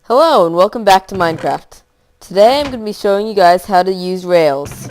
Hello and welcome back to Minecraft. Today I'm going to be showing you guys how to use rails.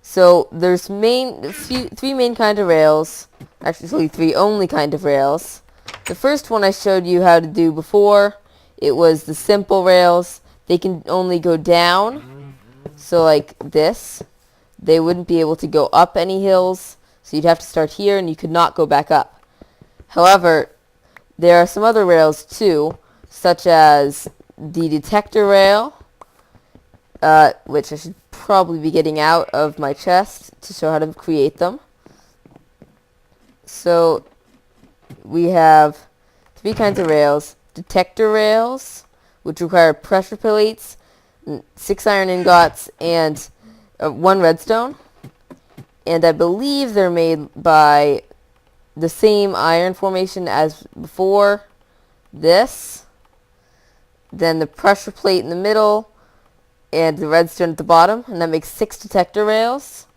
So there's three main kind of rails, actually three only kind of rails. The first one I showed you how to do before, it was the simple rails. They can only go down, so like this. They wouldn't be able to go up any hills, so you'd have to start here and you could not go back up. However, there are some other rails too, such as the detector rail, which I should probably be getting out of my chest to show how to create them. So we have three kinds of rails. Detector rails, which require pressure plates, 6 iron ingots, and 1 redstone. And I believe they're made by the same iron formation as before. This, then the pressure plate in the middle, and the redstone at the bottom, and that makes 6 detector rails.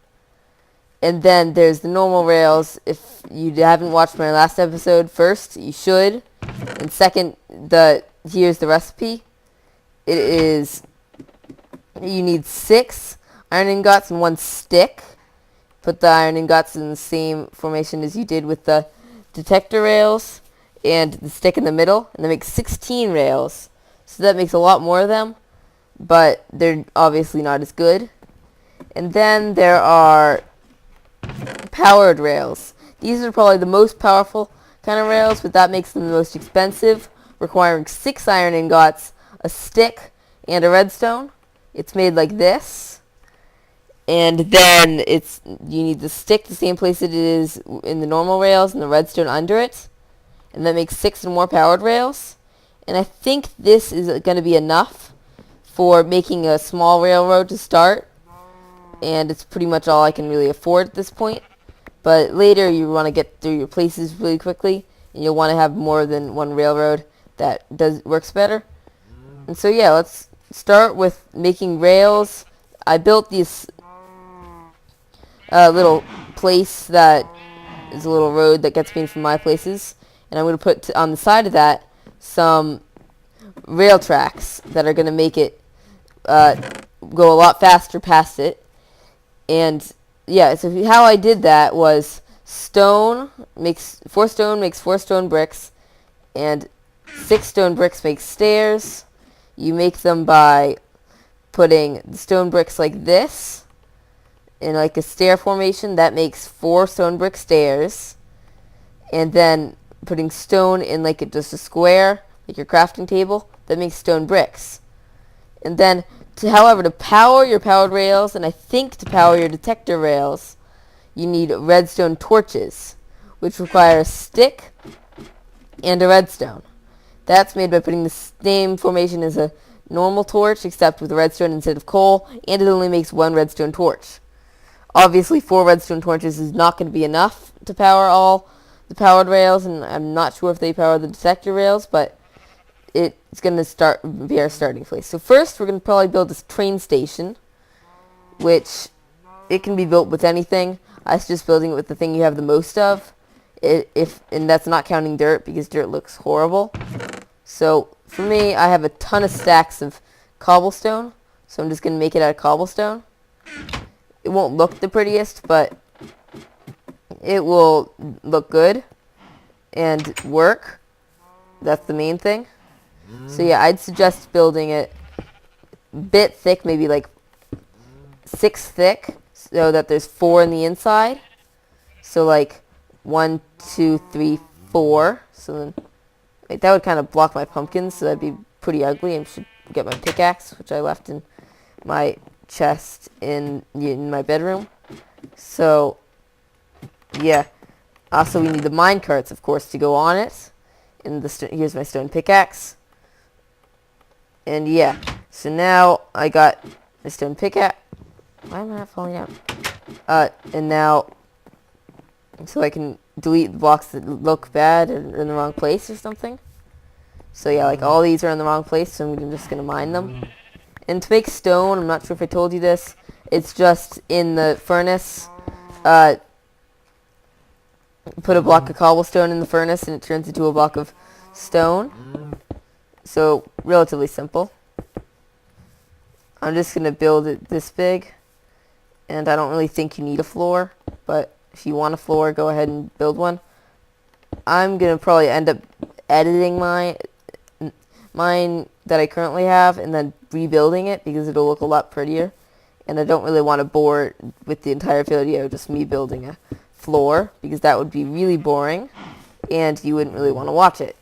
And then there's the normal rails. If you haven't watched my last episode, first, you should. And second, here's the recipe. It is, you need 6 iron ingots and 1 stick. Put the iron ingots in the same formation as you did with the detector rails, and the stick in the middle, and that makes 16 rails. So that makes a lot more of them, but they're obviously not as good. And then there are powered rails. These are probably the most powerful kind of rails, but that makes them the most expensive, requiring 6 iron ingots, a stick, and a redstone. It's made like this. And then you need the stick the same place it is in the normal rails and the redstone under it. And that makes 6 and more powered rails. And I think this is going to be enough for making a small railroad to start. And it's pretty much all I can really afford at this point. But later you want to get through your places really quickly, and you'll want to have more than one railroad that works better. And so yeah, let's start with making rails. I built this little place that is a little road that gets me from my places, and I'm going to put on the side of that some rail tracks that are going to make it go a lot faster past it. And yeah, so how I did that was 4 stone makes 4 stone bricks, and 6 stone bricks makes stairs. You make them by putting the stone bricks like this in like a stair formation. That makes 4 stone brick stairs. And then putting stone in like just a square, like your crafting table, that makes stone bricks. And then, however, to power your powered rails, and I think to power your detector rails, you need redstone torches, which require a stick and a redstone. That's made by putting the same formation as a normal torch, except with redstone instead of coal, and it only makes 1 redstone torch. Obviously, 4 redstone torches is not going to be enough to power all the powered rails, and I'm not sure if they power the detector rails, but it's going to be our starting place. So first, we're going to probably build this train station, which it can be built with anything. I was just building it with the thing you have the most of, and that's not counting dirt, because dirt looks horrible. So for me, I have a ton of stacks of cobblestone, so I'm just going to make it out of cobblestone. It won't look the prettiest, but it will look good and work. That's the main thing. So yeah, I'd suggest building it a bit thick, maybe like 6 thick, so that there's 4 in the inside. So like 1, 2, 3, 4. So then that would kind of block my pumpkins, so that'd be pretty ugly. I should get my pickaxe, which I left in my chest in my bedroom. So yeah, also we need the mine carts, of course, to go on it. And here's my stone pickaxe. And yeah, so now I got my stone pickaxe. Why am I not falling out? And now, so I can delete the blocks that look bad or in the wrong place or something. So yeah, like all these are in the wrong place, so I'm just going to mine them. And to make stone, I'm not sure if I told you this, it's just in the furnace. Put a block of cobblestone in the furnace and it turns into a block of stone. So relatively simple. I'm just going to build it this big, and I don't really think you need a floor, but if you want a floor, go ahead and build one. I'm going to probably end up editing mine that I currently have and then rebuilding it because it'll look a lot prettier. And I don't really want to bore with the entire video just me building a floor because that would be really boring and you wouldn't really want to watch it.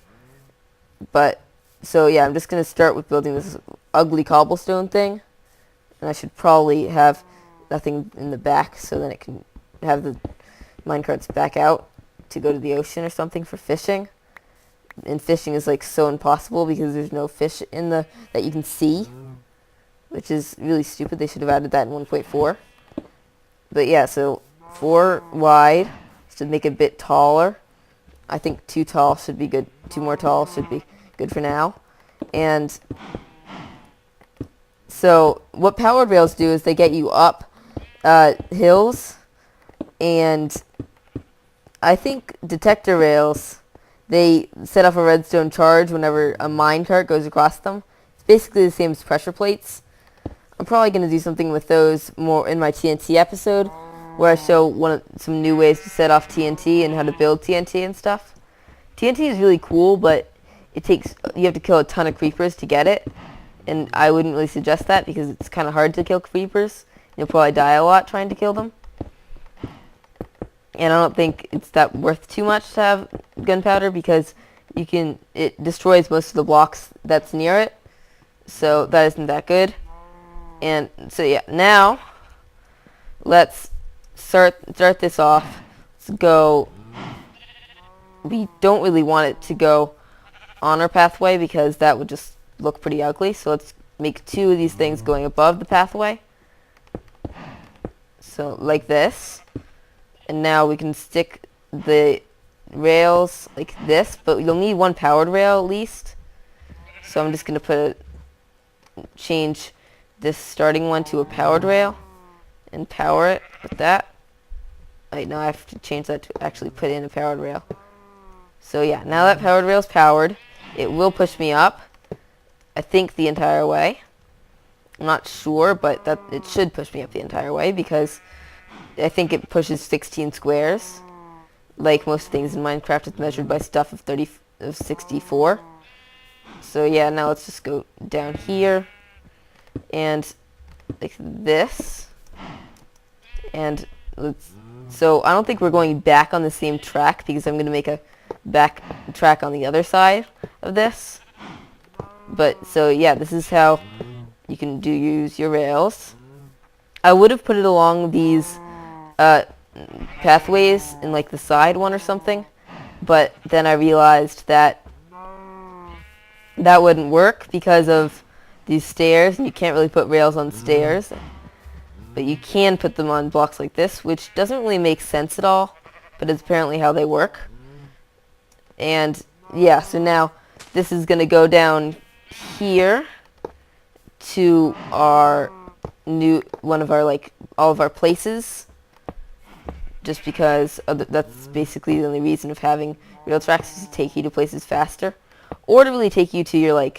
But, so yeah, I'm just going to start with building this ugly cobblestone thing. And I should probably have nothing in the back so then it can have the minecarts back out to go to the ocean or something for fishing. And fishing is like so impossible because there's no fish in the that you can see, which is really stupid. They should have added that in 1.4. But yeah, so 4 wide should make it a bit taller. I think 2 tall should be good. 2 more tall should be good for now. And so what powered rails do is they get you up hills, and I think detector rails, they set off a redstone charge whenever a minecart goes across them. It's basically the same as pressure plates. I'm probably going to do something with those more in my TNT episode, where I show some new ways to set off TNT and how to build TNT and stuff. TNT is really cool, but you have to kill a ton of creepers to get it, and I wouldn't really suggest that because it's kind of hard to kill creepers. You'll probably die a lot trying to kill them. And I don't think it's that worth too much to have gunpowder because it destroys most of the blocks that's near it. So that isn't that good. And so yeah, now let's start this off. Let's go. We don't really want it to go on our pathway because that would just look pretty ugly. So let's make 2 of these things going above the pathway. So like this. And now we can stick the rails like this, but you'll need 1 powered rail at least. So I'm just going to change this starting one to a powered rail and power it with that. Wait, no, I have to change that to actually put in a powered rail. So yeah, now that powered rail is powered, it will push me up, I think, the entire way. I'm not sure, but it should push me up the entire way because I think it pushes 16 squares. Like most things in Minecraft, it's measured by stuff of 64. So yeah, now let's just go down here and like this. And so I don't think we're going back on the same track because I'm going to make a back track on the other side of this. But so yeah, this is how you can use your rails. I would have put it along these pathways in like the side one or something, but then I realized that wouldn't work because of these stairs, and you can't really put rails on stairs, but you can put them on blocks like this, which doesn't really make sense at all, but it's apparently how they work. And yeah, so now this is going to go down here to our one of our all of our places, just because that's basically the only reason of having rail tracks is to take you to places faster, or to really take you to your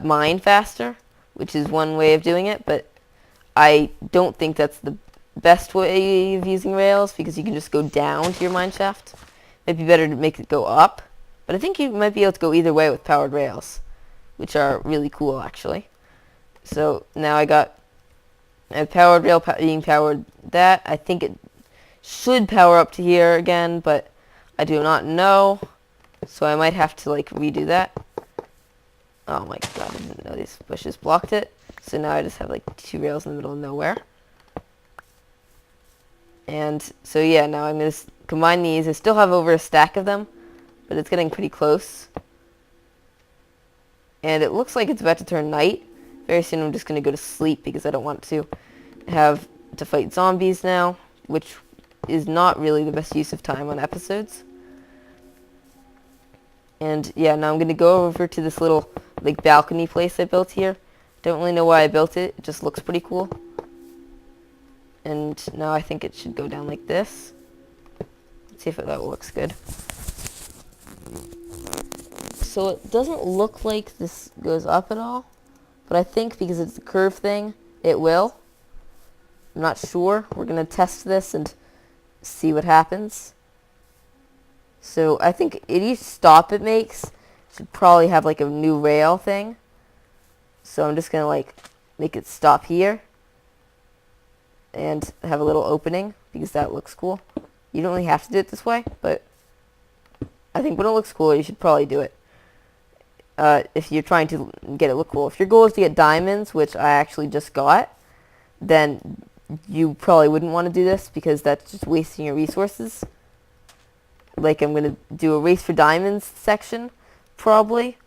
mine faster, which is one way of doing it, but I don't think that's the best way of using rails because you can just go down to your mine shaft. Might be better to make it go up, but I think you might be able to go either way with powered rails, which are really cool actually. So now I got a powered rail being powered that. I think it should power up to here again, but I do not know, so I might have to redo that. Oh my god, I didn't know these bushes blocked it. So now I just have 2 rails in the middle of nowhere. And so yeah, now I'm going to combine these. I still have over a stack of them, but it's getting pretty close. And it looks like it's about to turn night. Very soon I'm just going to go to sleep because I don't want to have to fight zombies now, which is not really the best use of time on episodes. And yeah, now I'm going to go over to this little balcony place I built here. Don't really know why I built it. It just looks pretty cool. And now I think it should go down like this. Let's see if that looks good. So it doesn't look like this goes up at all, but I think because it's a curve thing, it will. I'm not sure. We're going to test this and see what happens. So I think each stop it makes should probably have like a new rail thing. So I'm just going to like make it stop here and have a little opening because that looks cool. You don't really have to do it this way, but I think when it looks cool, you should probably do it. If you're trying to get it look cool. If your goal is to get diamonds, which I actually just got, then you probably wouldn't want to do this because that's just wasting your resources. Like I'm going to do a race for diamonds section, probably.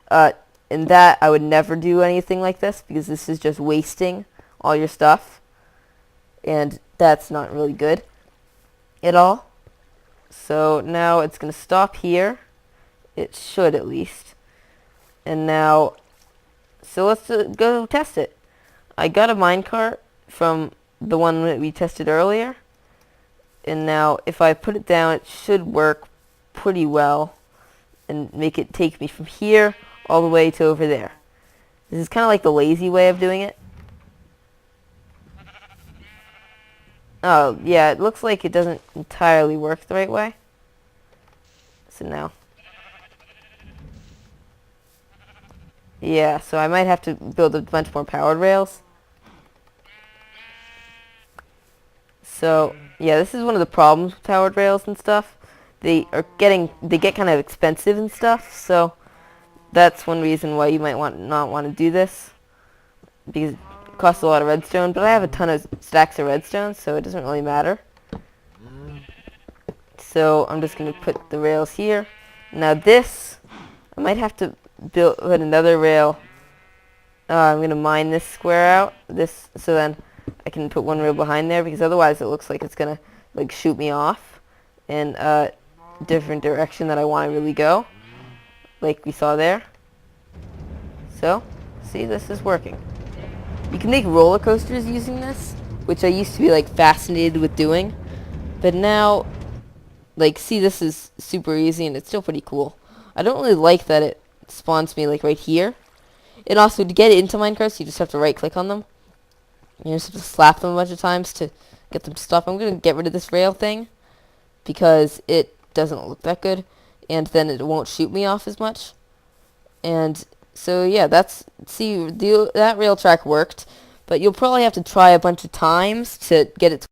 In that, I would never do anything like this because this is just wasting all your stuff. And that's not really good at all. So now it's going to stop here. It should at least. And now, so let's go test it. I got a minecart from the one that we tested earlier. And now if I put it down, it should work pretty well and make it take me from here all the way to over there. This is kind of like the lazy way of doing it. Oh, yeah, it looks like it doesn't entirely work the right way. So now. Yeah, so I might have to build a bunch more powered rails. So, yeah, this is one of the problems with powered rails and stuff. They get kind of expensive and stuff, so that's one reason why you might not want to do this. Because it costs a lot of redstone, but I have a ton of stacks of redstone, so it doesn't really matter. So I'm just going to put the rails here. Now this, I might have to put another rail. I'm going to mine this square out, so then I can put one rail behind there, because otherwise it looks like it's going to like shoot me off in a different direction that I want to really go, like we saw there. So, see, this is working. You can make roller coasters using this, which I used to be like fascinated with doing, but now, like, see, this is super easy and it's still pretty cool. I don't really like that it spawns me like right here. And also, to get into Minecraft, you just have to right click on them. You just have to slap them a bunch of times to get them to stop. I'm going to get rid of this rail thing because it doesn't look that good, and then it won't shoot me off as much. And so yeah, that rail track worked, but you'll probably have to try a bunch of times to get it to